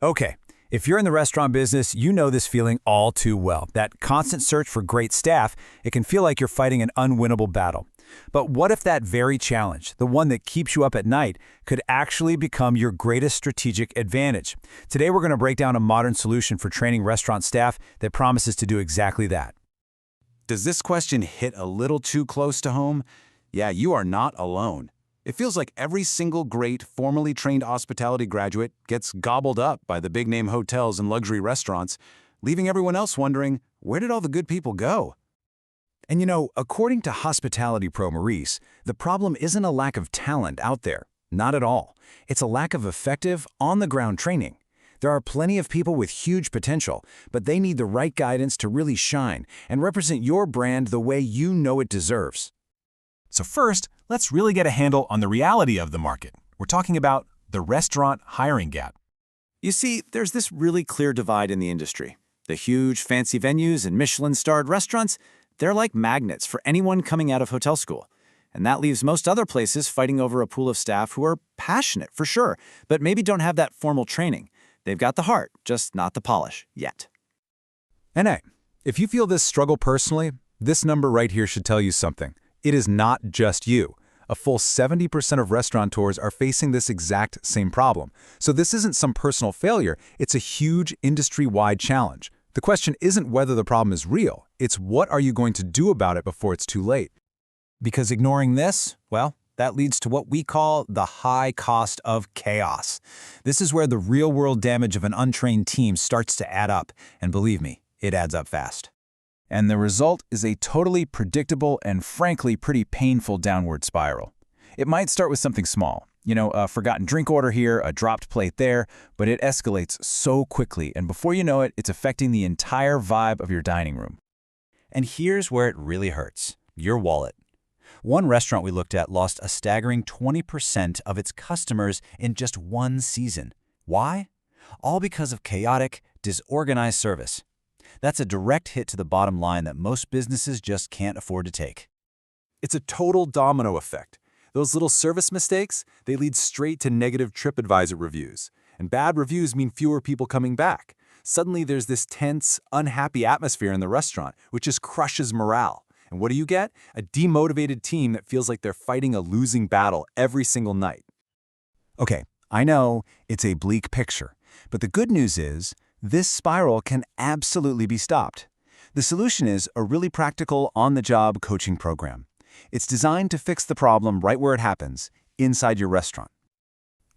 Okay, if you're in the restaurant business, you know this feeling all too well. That constant search for great staff, it can feel like you're fighting an unwinnable battle. But what if that very challenge, the one that keeps you up at night, could actually become your greatest strategic advantage? Today we're going to break down a modern solution for training restaurant staff that promises to do exactly that. Does this question hit a little too close to home? Yeah, you are not alone. It feels like every single great, formally trained hospitality graduate gets gobbled up by the big-name hotels and luxury restaurants, leaving everyone else wondering, where did all the good people go? And you know, according to hospitality pro Maurice, the problem isn't a lack of talent out there. Not at all. It's a lack of effective, on-the-ground training. There are plenty of people with huge potential, but they need the right guidance to really shine and represent your brand the way you know it deserves. So first, let's really get a handle on the reality of the market. We're talking about the restaurant hiring gap. You see, there's this really clear divide in the industry. The huge, fancy venues and Michelin-starred restaurants, they're like magnets for anyone coming out of hotel school. And that leaves most other places fighting over a pool of staff who are passionate, for sure, but maybe don't have that formal training. They've got the heart, just not the polish, yet. And hey, if you feel this struggle personally, this number right here should tell you something. It is not just you. A full 70% of restaurateurs are facing this exact same problem. So this isn't some personal failure, it's a huge industry-wide challenge. The question isn't whether the problem is real, it's what are you going to do about it before it's too late. Because ignoring this, well, that leads to what we call the high cost of chaos. This is where the real-world damage of an untrained team starts to add up, and believe me, it adds up fast. And the result is a totally predictable and frankly pretty painful downward spiral. It might start with something small, a forgotten drink order here, a dropped plate there, but it escalates so quickly, and before you know it, it's affecting the entire vibe of your dining room. And here's where it really hurts: your wallet. One restaurant we looked at lost a staggering 20% of its customers in just one season. Why? All because of chaotic, disorganized service. That's a direct hit to the bottom line that most businesses just can't afford to take. It's a total domino effect. Those little service mistakes, they lead straight to negative TripAdvisor reviews. And bad reviews mean fewer people coming back. Suddenly there's this tense, unhappy atmosphere in the restaurant, which just crushes morale. And what do you get? A demotivated team that feels like they're fighting a losing battle every single night. Okay, I know it's a bleak picture, but the good news is this spiral can absolutely be stopped. The solution is a really practical, on-the-job coaching program. It's designed to fix the problem right where it happens, inside your restaurant.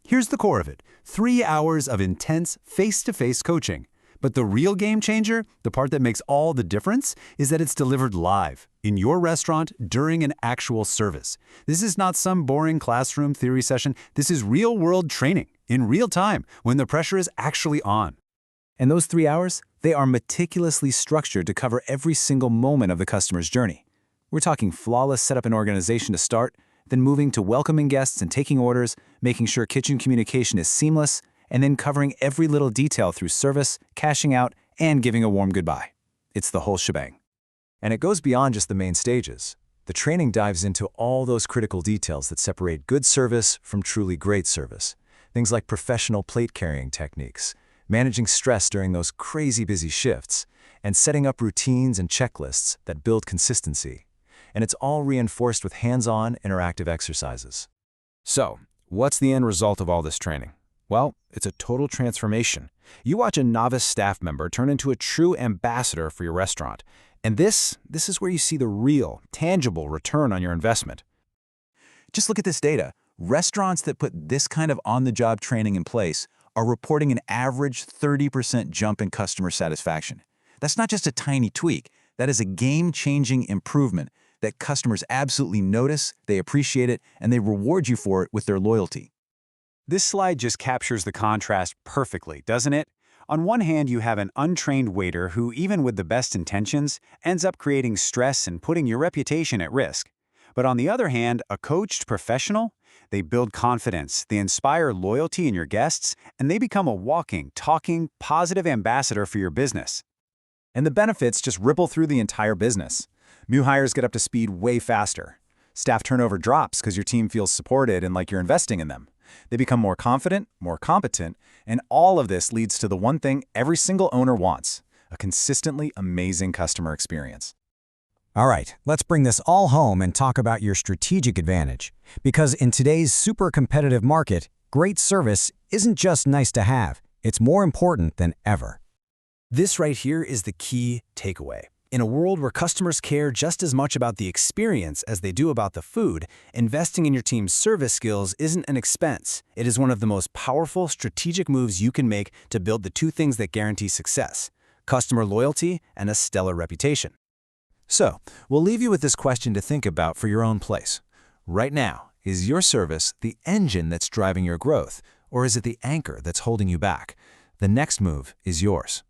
Here's the core of it: 3 hours of intense, face-to-face coaching. But the real game changer, the part that makes all the difference, is that it's delivered live, in your restaurant, during an actual service. This is not some boring classroom theory session. This is real-world training, in real time, when the pressure is actually on. And those 3 hours, they are meticulously structured to cover every single moment of the customer's journey. We're talking flawless setup and organization to start, then moving to welcoming guests and taking orders, making sure kitchen communication is seamless, and then covering every little detail through service, cashing out, and giving a warm goodbye. It's the whole shebang. And it goes beyond just the main stages. The training dives into all those critical details that separate good service from truly great service. Things like professional plate carrying techniques, managing stress during those crazy busy shifts, and setting up routines and checklists that build consistency. And it's all reinforced with hands-on, interactive exercises. So, what's the end result of all this training? Well, it's a total transformation. You watch a novice staff member turn into a true ambassador for your restaurant. And this is where you see the real, tangible return on your investment. Just look at this data. Restaurants that put this kind of on-the-job training in place are reporting an average 30% jump in customer satisfaction. That's not just a tiny tweak. That is a game-changing improvement that customers absolutely notice, they appreciate it, and they reward you for it with their loyalty. This slide just captures the contrast perfectly, doesn't it? On one hand, you have an untrained waiter who, even with the best intentions, ends up creating stress and putting your reputation at risk. But on the other hand, a coached professional, they build confidence, they inspire loyalty in your guests, and they become a walking, talking, positive ambassador for your business. And the benefits just ripple through the entire business. New hires get up to speed way faster. Staff turnover drops because your team feels supported and like you're investing in them. They become more confident, more competent, and all of this leads to the one thing every single owner wants: a consistently amazing customer experience. All right, let's bring this all home and talk about your strategic advantage. Because in today's super competitive market, great service isn't just nice to have, it's more important than ever. This right here is the key takeaway. In a world where customers care just as much about the experience as they do about the food, investing in your team's service skills isn't an expense. It is one of the most powerful strategic moves you can make to build the two things that guarantee success: customer loyalty and a stellar reputation. So, we'll leave you with this question to think about for your own place. Right now, is your service the engine that's driving your growth, or is it the anchor that's holding you back? The next move is yours.